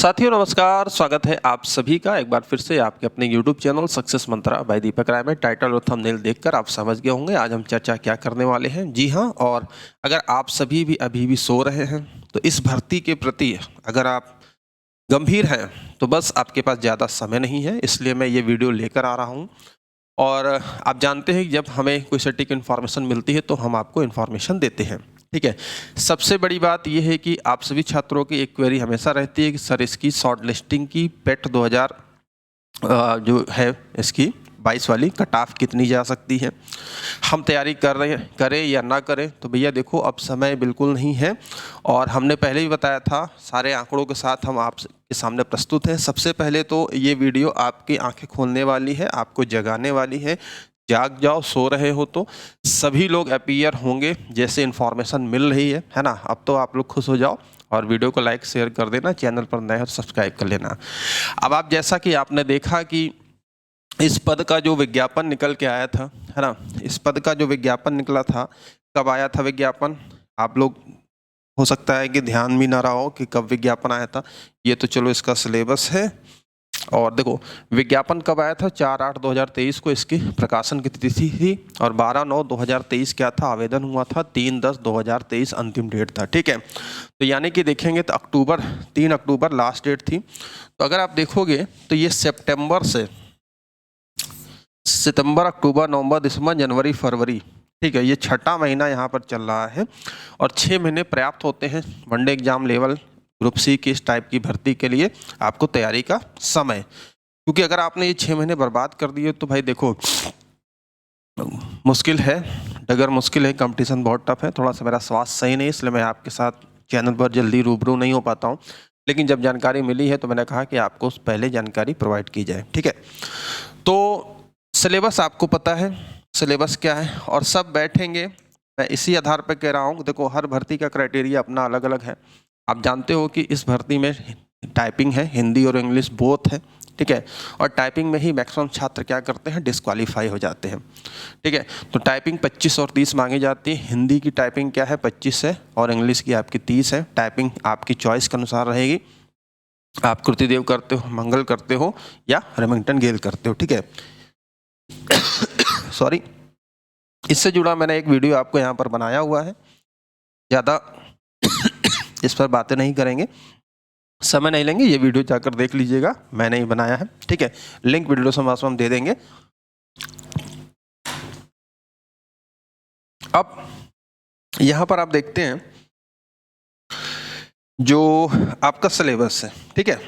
साथियों नमस्कार, स्वागत है आप सभी का एक बार फिर से आपके अपने YouTube चैनल सक्सेस मंत्रा बाय दीपक राय में। टाइटल और थंबनेल देखकर आप समझ गए होंगे आज हम चर्चा क्या करने वाले हैं। जी हाँ, और अगर आप सभी भी अभी भी सो रहे हैं तो इस भर्ती के प्रति अगर आप गंभीर हैं तो बस आपके पास ज़्यादा समय नहीं है, इसलिए मैं ये वीडियो लेकर आ रहा हूँ। और आप जानते हैं कि जब हमें कोई सटीक इन्फॉर्मेशन मिलती है तो हम आपको इन्फॉर्मेशन देते हैं, ठीक है। सबसे बड़ी बात यह है कि आप सभी छात्रों की एक क्वेरी हमेशा रहती है कि सर इसकी शॉर्ट लिस्टिंग की पेट 2000 जो है इसकी 22 वाली कट ऑफ कितनी जा सकती है, हम तैयारी कर रहे हैं, करें या ना करें। तो भैया देखो, अब समय बिल्कुल नहीं है और हमने पहले भी बताया था, सारे आंकड़ों के साथ हम आपके सामने प्रस्तुत हैं। सबसे पहले तो ये वीडियो आपकी आंखें खोलने वाली है, आपको जगाने वाली है। जाग जाओ, सो रहे हो तो सभी लोग अपीयर होंगे जैसे इन्फॉर्मेशन मिल रही है ना। अब तो आप लोग खुश हो जाओ और वीडियो को लाइक शेयर कर देना, चैनल पर नए हो तो सब्सक्राइब कर लेना। अब आप जैसा कि आपने देखा कि इस पद का जो विज्ञापन निकल के आया था, है ना, इस पद का जो विज्ञापन निकला था, कब आया था विज्ञापन, आप लोग हो सकता है कि ध्यान भी ना रहा हो कि कब विज्ञापन आया था। ये तो चलो इसका सिलेबस है। और देखो विज्ञापन कब आया था, 4/8/2023 को इसकी प्रकाशन की तिथि थी और 12/9/2023 क्या था, आवेदन हुआ था। 3/10/2023 अंतिम डेट था, ठीक है। तो यानी कि देखेंगे तो 3 अक्टूबर लास्ट डेट थी। तो अगर आप देखोगे तो ये सितंबर, अक्टूबर, नवंबर, दिसंबर, जनवरी, फरवरी, ठीक है, ये छठा महीना यहाँ पर चल रहा है और 6 महीने पर्याप्त होते हैं one day exam level group C की इस टाइप की भर्ती के लिए आपको तैयारी का समय। क्योंकि अगर आपने ये 6 महीने बर्बाद कर दिए तो भाई देखो मुश्किल है, डगर मुश्किल है, कंपटीशन बहुत टफ है। थोड़ा सा मेरा स्वास्थ्य सही नहीं, इसलिए मैं आपके साथ चैनल पर जल्दी रूबरू नहीं हो पाता हूँ, लेकिन जब जानकारी मिली है तो मैंने कहा कि आपको पहले जानकारी प्रोवाइड की जाए, ठीक है। तो सिलेबस आपको पता है, सिलेबस क्या है और सब बैठेंगे। मैं इसी आधार पर कह रहा हूँ, देखो हर भर्ती का क्राइटेरिया अपना अलग अलग है। आप जानते हो कि इस भर्ती में टाइपिंग है, हिंदी और इंग्लिश बोथ है, ठीक है। और टाइपिंग में ही मैक्सिमम छात्र क्या करते हैं, डिस्क्वालीफाई हो जाते हैं, ठीक है। तो टाइपिंग 25 और 30 मांगी जाती है। हिंदी की टाइपिंग क्या है, 25 है और इंग्लिश की आपकी 30 है। टाइपिंग आपकी चॉइस के अनुसार रहेगी, आप कृतिदेव करते हो, मंगल करते हो या रेमिंगटन गेल करते हो, ठीक है। सॉरी, इससे जुड़ा मैंने एक वीडियो आपको यहाँ पर बनाया हुआ है, ज़्यादा इस पर बातें नहीं करेंगे, समय नहीं लेंगे, ये वीडियो जाकर देख लीजिएगा, मैंने ही बनाया है, ठीक है। लिंक वीडियो समाज में हम दे देंगे। अब यहाँ पर आप देखते हैं जो आपका सिलेबस है, ठीक है।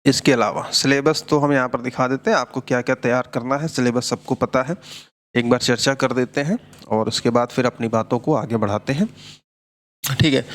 इसके अलावा सिलेबस तो हम यहाँ पर दिखा देते हैं, आपको क्या क्या तैयार करना है, सिलेबस सबको पता है। एक बार चर्चा कर देते हैं और उसके बाद फिर अपनी बातों को आगे बढ़ाते हैं, ठीक है।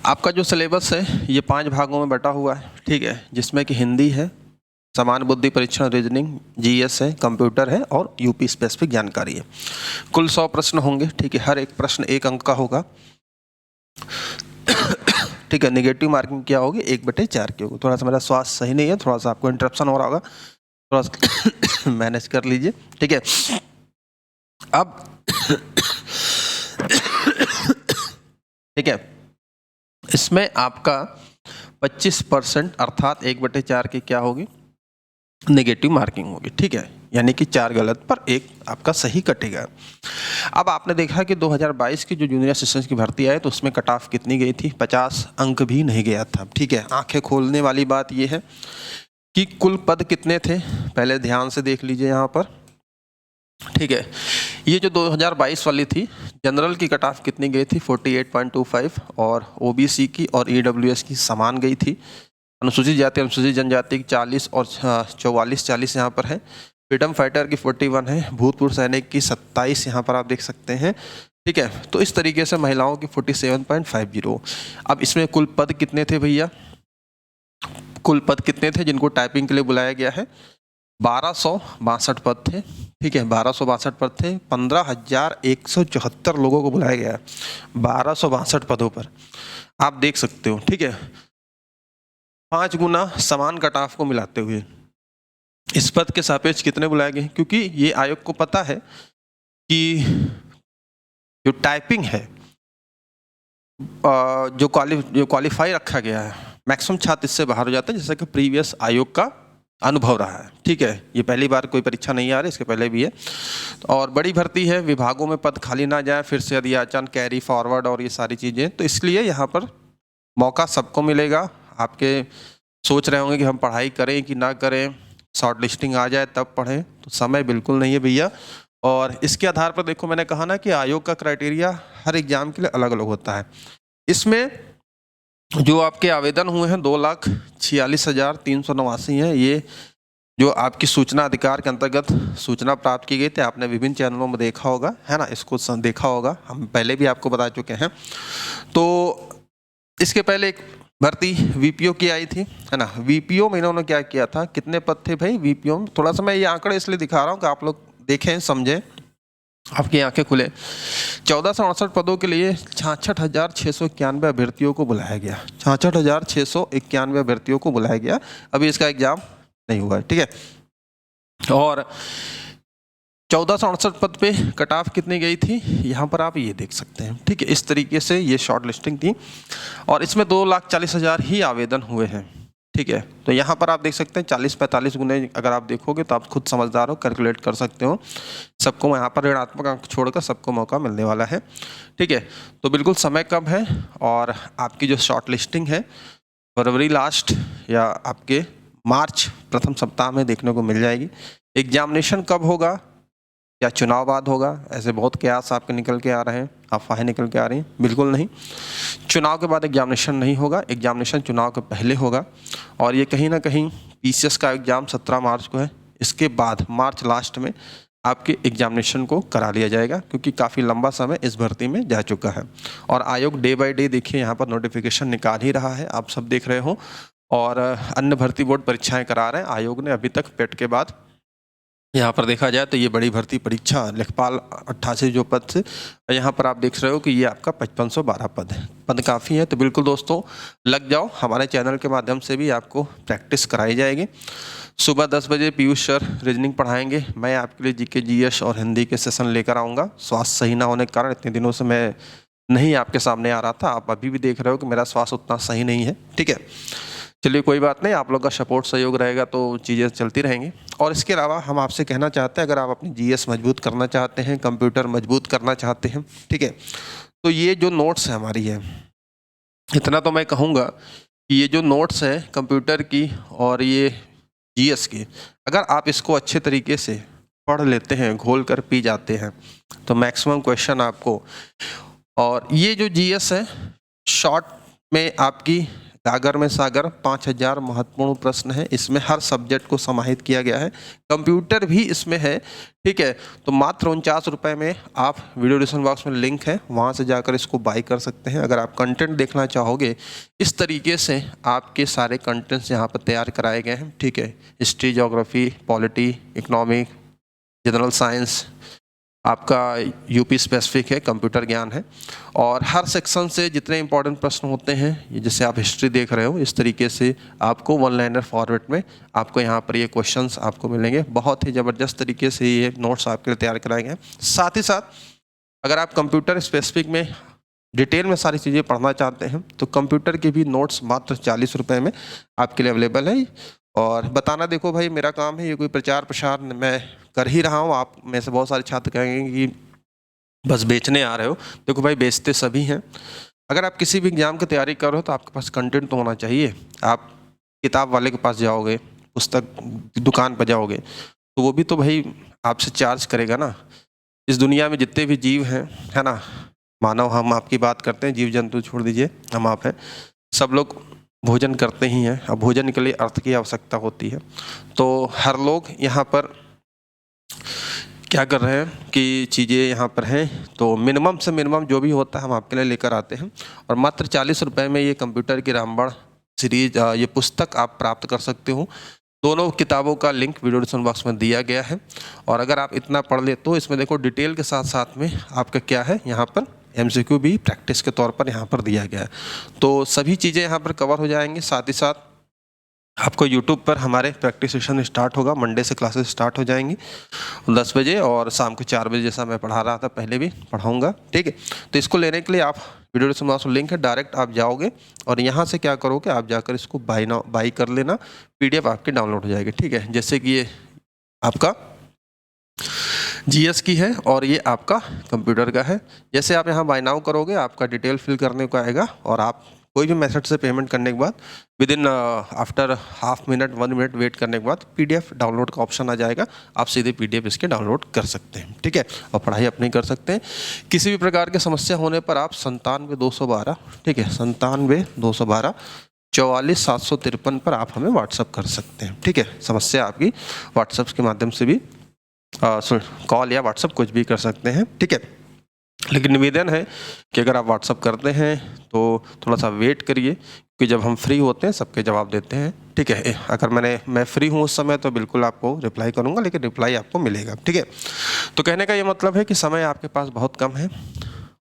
आपका जो सिलेबस है ये 5 भागों में बटा हुआ है, ठीक है, जिसमें कि हिंदी है, समान बुद्धि परीक्षण, रीजनिंग, जीएस है, कंप्यूटर है और यूपी स्पेसिफिक जानकारी है। कुल 100 प्रश्न होंगे, ठीक है। हर एक प्रश्न 1 अंक का होगा, ठीक है। नेगेटिव मार्किंग क्या होगी, 1/4 की होगी। थोड़ा सा मेरा स्वास्थ्य सही नहीं है, थोड़ा सा आपको इंटरप्शन हो रहा होगा, थोड़ा सा मैनेज कर लीजिए, ठीक है। अब ठीक है, इसमें आपका 25% अर्थात 1/4 की क्या होगी, नेगेटिव मार्किंग होगी, ठीक है। यानी कि 4 गलत पर 1 आपका सही कटेगा। अब आपने देखा कि 2022 की जो जूनियर असिस्टेंट की भर्ती आई तो उसमें कट ऑफ कितनी गई थी, 50 अंक भी नहीं गया था, ठीक है। आंखें खोलने वाली बात यह है कि कुल पद कितने थे, पहले ध्यान से देख लीजिए यहाँ पर, ठीक है। ये जो 2022 वाली थी, जनरल की कट ऑफ कितनी गई थी, 48.25 और ओबीसी की और ईडब्ल्यूएस की समान गई थी। अनुसूचित जाति अनुसूचित जनजाति की 40 और 44-40 यहाँ पर है। फ्रीडम फाइटर की 41 है, भूतपूर्व सैनिक की 27 यहाँ पर आप देख सकते हैं, ठीक है। तो इस तरीके से महिलाओं की 47.50। अब इसमें कुल पद कितने थे भैया, कुल पद कितने थे जिनको टाइपिंग के लिए बुलाया गया है, 1262 पद थे, ठीक है। 1262 पद थे, 15,174 लोगों को बुलाया गया है 1262 पदों पर, आप देख सकते हो, ठीक है। 5 गुना समान कट ऑफ को मिलाते हुए इस पद के सापेक्ष कितने बुलाए गए, क्योंकि ये आयोग को पता है कि जो टाइपिंग है जो क्वालिफाई रखा गया है मैक्सिमम छात्र इससे बाहर हो जाते हैं, जैसा कि प्रीवियस आयोग का अनुभव रहा है। ठीक है, ये पहली बार कोई परीक्षा नहीं आ रही, इसके पहले भी है। और बड़ी भर्ती है, विभागों में पद खाली ना जाए, फिर से अधियाचन, कैरी फॉरवर्ड और ये सारी चीज़ें, तो इसलिए यहाँ पर मौका सबको मिलेगा। आपके सोच रहे होंगे कि हम पढ़ाई करें कि ना करें, शॉर्ट लिस्टिंग आ जाए तब पढ़ें, तो समय बिल्कुल नहीं है भैया। और इसके आधार पर देखो, मैंने कहा ना कि आयोग का क्राइटेरिया हर एग्जाम के लिए अलग अलग होता है। इसमें जो आपके आवेदन हुए हैं 2,46,389 हैं। ये जो आपकी सूचना अधिकार के अंतर्गत सूचना प्राप्त की गई थी, आपने विभिन्न चैनलों में देखा होगा, है ना, इसको देखा होगा, हम पहले भी आपको बता चुके हैं। तो इसके पहले एक भर्ती वीपीओ की आई थी, है ना। वीपीओ में इन्होंने क्या किया था, कितने पद थे भाई वीपीओ में, थोड़ा सा मैं ये आंकड़े इसलिए दिखा रहा हूँ कि आप लोग देखें, समझें, आपकी आंखें खुले। 1468 पदों के लिए 66,691 अभ्यर्थियों को बुलाया गया। 66,691 अभ्यर्थियों को बुलाया गया। अभी इसका एग्जाम नहीं हुआ है, ठीक है। और 1468 पद पे कट ऑफ कितनी गई थी, यहाँ पर आप ये देख सकते हैं, ठीक है। इस तरीके से ये शॉर्ट लिस्टिंग थी और इसमें 2,40,000 ही आवेदन हुए हैं, ठीक है। तो यहाँ पर आप देख सकते हैं 40-45 गुने, अगर आप देखोगे तो आप खुद समझदार हो, कैलकुलेट कर सकते हो। सबको यहाँ पर ऋणात्मक अंक छोड़कर सबको मौका मिलने वाला है, ठीक है। तो बिल्कुल समय कम है और आपकी जो शॉर्ट लिस्टिंग है फरवरी लास्ट या आपके मार्च प्रथम सप्ताह में देखने को मिल जाएगी। एग्जामिनेशन कब होगा, या चुनाव बाद होगा, ऐसे बहुत कयास आपके निकल के आ रहे हैं, अफवाहें निकल के आ रही हैं। बिल्कुल नहीं, चुनाव के बाद एग्जामिनेशन नहीं होगा, एग्जामिनेशन चुनाव के पहले होगा। और ये कहीं ना कहीं पीसीएस का एग्ज़ाम 17 मार्च को है, इसके बाद मार्च लास्ट में आपके एग्जामिनेशन को करा लिया जाएगा, क्योंकि काफ़ी लंबा समय इस भर्ती में जा चुका है। और आयोग डे बाय डे देखिए यहाँ पर नोटिफिकेशन निकाल ही रहा है, आप सब देख रहे हो। और अन्य भर्ती बोर्ड परीक्षाएँ करा रहे हैं, आयोग ने अभी तक पेट के बाद यहाँ पर देखा जाए तो ये बड़ी भर्ती परीक्षा लेखपाल 88 जो पद से, यहाँ पर आप देख रहे हो कि ये आपका 5512 पद है। पद काफ़ी है, तो बिल्कुल दोस्तों लग जाओ, हमारे चैनल के माध्यम से भी आपको प्रैक्टिस कराई जाएगी। सुबह 10 बजे पीयूष सर रीजनिंग पढ़ाएंगे, मैं आपके लिए जीके जीएस और हिंदी के सेशन लेकर आऊँगा। स्वास्थ्य सही ना होने के कारण इतने दिनों से मैं नहीं आपके सामने आ रहा था, आप अभी भी देख रहे हो कि मेरा स्वास्थ्य उतना सही नहीं है, ठीक है। चलिए कोई बात नहीं, आप लोग का सपोर्ट सहयोग रहेगा तो चीज़ें चलती रहेंगी। और इसके अलावा हम आपसे कहना चाहते हैं, अगर आप अपनी जीएस मजबूत करना चाहते हैं, कंप्यूटर मजबूत करना चाहते हैं, ठीक है, तो ये जो नोट्स है हमारी है, इतना तो मैं कहूँगा कि ये जो नोट्स है कंप्यूटर की और ये जीएस की, अगर आप इसको अच्छे तरीके से पढ़ लेते हैं, घोल कर पी जाते हैं, तो मैक्सिमम क्वेश्चन आपको। और ये जो जीएस है शॉर्ट में आपकी गागर में सागर 5000 महत्वपूर्ण प्रश्न है, इसमें हर सब्जेक्ट को समाहित किया गया है, कंप्यूटर भी इसमें है, ठीक है। तो मात्र 49 रुपये में आप वीडियो डिस्क्रिप्शन बॉक्स में लिंक है, वहाँ से जाकर इसको बाई कर सकते हैं। अगर आप कंटेंट देखना चाहोगे, इस तरीके से आपके सारे कंटेंट्स यहाँ पर तैयार कराए गए हैं, ठीक है। History, geography, polity, economic, general science, आपका यूपी स्पेसिफिक है, कंप्यूटर ज्ञान है। और हर सेक्शन से जितने इंपॉर्टेंट प्रश्न होते हैं, ये जैसे आप हिस्ट्री देख रहे हो, इस तरीके से आपको वन लाइनर फॉर्मेट में आपको यहाँ पर ये क्वेश्चंस आपको मिलेंगे। बहुत ही ज़बरदस्त तरीके से ये नोट्स आपके लिए तैयार कराए गए हैं। साथ ही साथ अगर आप कंप्यूटर स्पेसिफिक में डिटेल में सारी चीज़ें पढ़ना चाहते हैं, तो कंप्यूटर के भी नोट्स मात्र 40 रुपये में आपके लिए अवेलेबल है। और बताना, देखो भाई मेरा काम है, ये कोई प्रचार प्रसार मैं कर ही रहा हूँ। आप में से बहुत सारे छात्र कहेंगे कि बस बेचने आ रहे हो, देखो भाई बेचते सभी हैं। अगर आप किसी भी एग्ज़ाम की तैयारी कर रहे हो तो आपके पास कंटेंट तो होना चाहिए। आप किताब वाले के पास जाओगे, पुस्तक दुकान पर जाओगे, तो वो भी तो भाई आपसे चार्ज करेगा ना। इस दुनिया में जितने भी जीव हैं, है ना, मानव, हम आपकी बात करते हैं, जीव जंतु छोड़ दीजिए, हम आप हैं, सब लोग भोजन करते ही हैं। अब भोजन के लिए अर्थ की आवश्यकता होती है, तो हर लोग यहाँ पर क्या कर रहे हैं कि चीज़ें यहाँ पर हैं, तो मिनिमम से मिनिमम जो भी होता है हम आपके लिए लेकर आते हैं। और मात्र 40 रुपये में ये कंप्यूटर की रामबाण सीरीज, ये पुस्तक आप प्राप्त कर सकते हो। दोनों किताबों का लिंक वीडियो डिस्क्रिप्शन बॉक्स में दिया गया है। और अगर आप इतना पढ़ ले तो इसमें देखो डिटेल के साथ साथ में आपका क्या है, यहाँ पर एमसीक्यू भी प्रैक्टिस के तौर पर यहाँ पर दिया गया है। तो सभी चीज़ें यहाँ पर कवर हो जाएंगी। साथ ही साथ आपको यूट्यूब पर हमारे प्रैक्टिस सेशन स्टार्ट होगा, मंडे से क्लासेस स्टार्ट हो जाएंगी 10 बजे, और शाम को 4 बजे जैसा मैं पढ़ा रहा था पहले भी पढ़ाऊँगा, ठीक है। तो इसको लेने के लिए आप वीडियो डिस्क्रिप्शन में लिंक है, डायरेक्ट आप जाओगे और यहाँ से क्या करोगे, आप जाकर इसको बाई कर लेना, पीडीएफ आपकी डाउनलोड हो जाएगी। ठीक है, जैसे कि ये आपका जीएस की है और ये आपका कंप्यूटर का है। जैसे आप यहाँ बाय नाउ करोगे, आपका डिटेल फिल करने को आएगा और आप कोई भी मेथड से पेमेंट करने के बाद within after half minute 1 minute wait करने के बाद पीडीएफ डाउनलोड का ऑप्शन आ जाएगा, आप सीधे पीडीएफ इसके डाउनलोड कर सकते हैं। ठीक है, और पढ़ाई अपनी कर सकते हैं। किसी भी प्रकार की समस्या होने पर आप 97-212, ठीक है, 97-212 44-753 पर आप हमें व्हाट्सअप कर सकते हैं। ठीक है, समस्या आपकी व्हाट्सएप के माध्यम से भी कॉल या व्हाट्सएप कुछ भी कर सकते हैं। ठीक है, लेकिन निवेदन है कि अगर आप व्हाट्सअप करते हैं तो थोड़ा सा वेट करिए, क्योंकि जब हम फ्री होते हैं सबके जवाब देते हैं। ठीक है, अगर मैं फ्री हूँ उस समय तो बिल्कुल आपको रिप्लाई करूँगा, लेकिन रिप्लाई आपको मिलेगा। ठीक है, तो कहने का ये मतलब है कि समय आपके पास बहुत कम है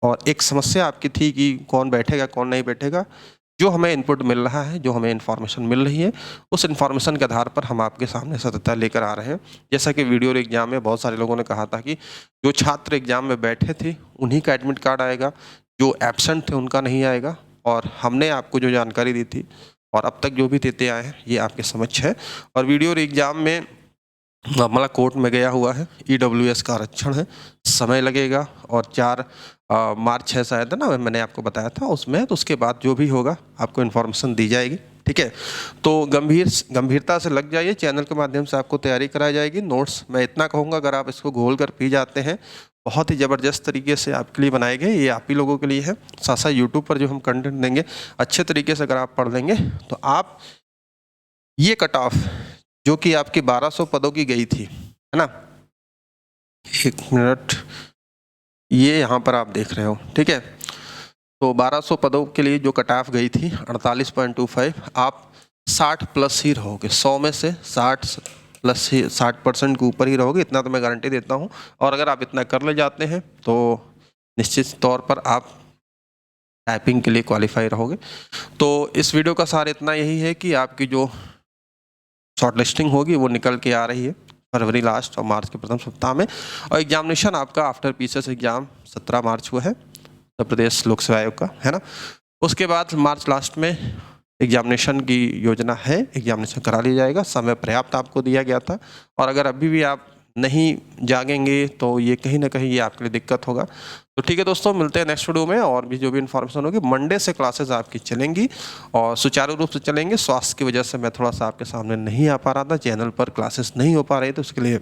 और एक समस्या आपकी थी कि कौन बैठेगा कौन नहीं बैठेगा। जो हमें इनपुट मिल रहा है, जो हमें इन्फॉर्मेशन मिल रही है, उस इन्फॉर्मेशन के आधार पर हम आपके सामने सत्यता लेकर आ रहे हैं। जैसा कि वीडियो एग्जाम में बहुत सारे लोगों ने कहा था कि जो छात्र एग्जाम में बैठे थे उन्हीं का एडमिट कार्ड आएगा, जो एब्सेंट थे उनका नहीं आएगा। और हमने आपको जो जानकारी दी थी और अब तक जो भी देते आए हैं ये आपके समक्ष है। और वीडियो एग्जाम में मामला कोर्ट में गया हुआ है, EWS का आरक्षण है, समय लगेगा और 4 मार्च है शायद, है ना, मैंने आपको बताया था उसमें। तो उसके बाद जो भी होगा आपको इन्फॉर्मेशन दी जाएगी। ठीक है, तो गंभीरता से लग जाइए, चैनल के माध्यम से आपको तैयारी कराई जाएगी। नोट्स मैं इतना कहूँगा, अगर आप इसको घोल कर पी जाते हैं, बहुत ही ज़बरदस्त तरीके से आपके लिए बनाए गए, ये आप ही लोगों के लिए है। साथ साथ यूट्यूब पर जो हम कंटेंट देंगे अच्छे तरीके से अगर आप पढ़ लेंगे तो आप ये कट ऑफ जो कि आपकी 1200 पदों की गई थी, है ना, 1 मिनट, ये यहाँ पर आप देख रहे हो। ठीक है, तो 1200 पदों के लिए जो कट ऑफ गई थी 48.25, आप 60 प्लस ही रहोगे। 100 में से 60 प्लस ही 60% के ऊपर ही रहोगे, इतना तो मैं गारंटी देता हूँ। और अगर आप इतना कर ले जाते हैं तो निश्चित तौर पर आप टाइपिंग के लिए क्वालिफाई रहोगे। तो इस वीडियो का सार इतना यही है कि आपकी जो शॉर्ट लिस्टिंग होगी वो निकल के आ रही है फरवरी लास्ट और मार्च के प्रथम सप्ताह में। और एग्जामिनेशन आपका आफ्टर पीसीएस एग्जाम 17 मार्च को है, उत्तर प्रदेश लोक सेवा आयोग का, है ना। उसके बाद मार्च लास्ट में एग्जामिनेशन की योजना है, एग्जामिनेशन करा लिया जाएगा। समय पर्याप्त आपको दिया गया था और अगर अभी भी आप नहीं जागेंगे तो ये कहीं ना कहीं ये आपके लिए दिक्कत होगा। तो ठीक है दोस्तों, मिलते हैं नेक्स्ट वीडियो में और भी जो भी इन्फॉर्मेशन होगी। मंडे से क्लासेस आपकी चलेंगी और सुचारू रूप से चलेंगे। स्वास्थ्य की वजह से मैं थोड़ा सा आपके सामने नहीं आ पा रहा था, चैनल पर क्लासेस नहीं हो पा रही, तो उसके लिए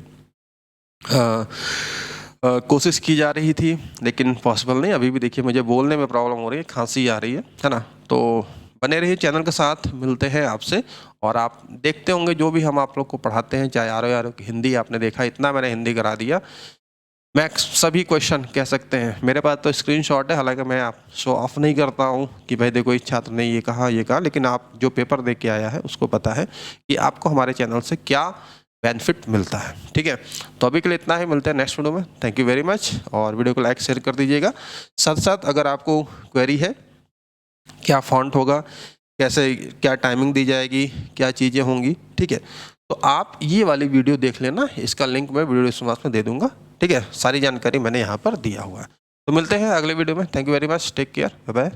कोशिश की जा रही थी लेकिन पॉसिबल नहीं। अभी भी देखिए मुझे बोलने में प्रॉब्लम हो रही है, खांसी आ रही है ना। तो बने रहिए चैनल के साथ, मिलते हैं आपसे। और आप देखते होंगे जो भी हम आप लोग को पढ़ाते हैं, चाहे आर की हिंदी आपने देखा, इतना मैंने हिंदी करा दिया। मैं सभी क्वेश्चन कह सकते हैं, मेरे पास तो स्क्रीनशॉट है, हालांकि मैं आप शो ऑफ नहीं करता हूं कि भाई देखो इस छात्र ने ये कहा, लेकिन आप जो पेपर दे के आया है उसको पता है कि आपको हमारे चैनल से क्या बेनिफिट मिलता है। ठीक है, तो अभी के लिए इतना ही, मिलते हैं नेक्स्ट वीडियो में। थैंक यू वेरी मच और वीडियो को लाइक शेयर कर दीजिएगा। साथ साथ अगर आपको क्वेरी है, क्या फॉन्ट होगा, कैसे क्या टाइमिंग दी जाएगी, क्या चीज़ें होंगी, ठीक है, तो आप ये वाली वीडियो देख लेना, इसका लिंक मैं वीडियो डिस्क्रिप्शन में दे दूंगा। ठीक है, सारी जानकारी मैंने यहाँ पर दिया हुआ है। तो मिलते हैं अगले वीडियो में। Thank you very much, take care, bye bye.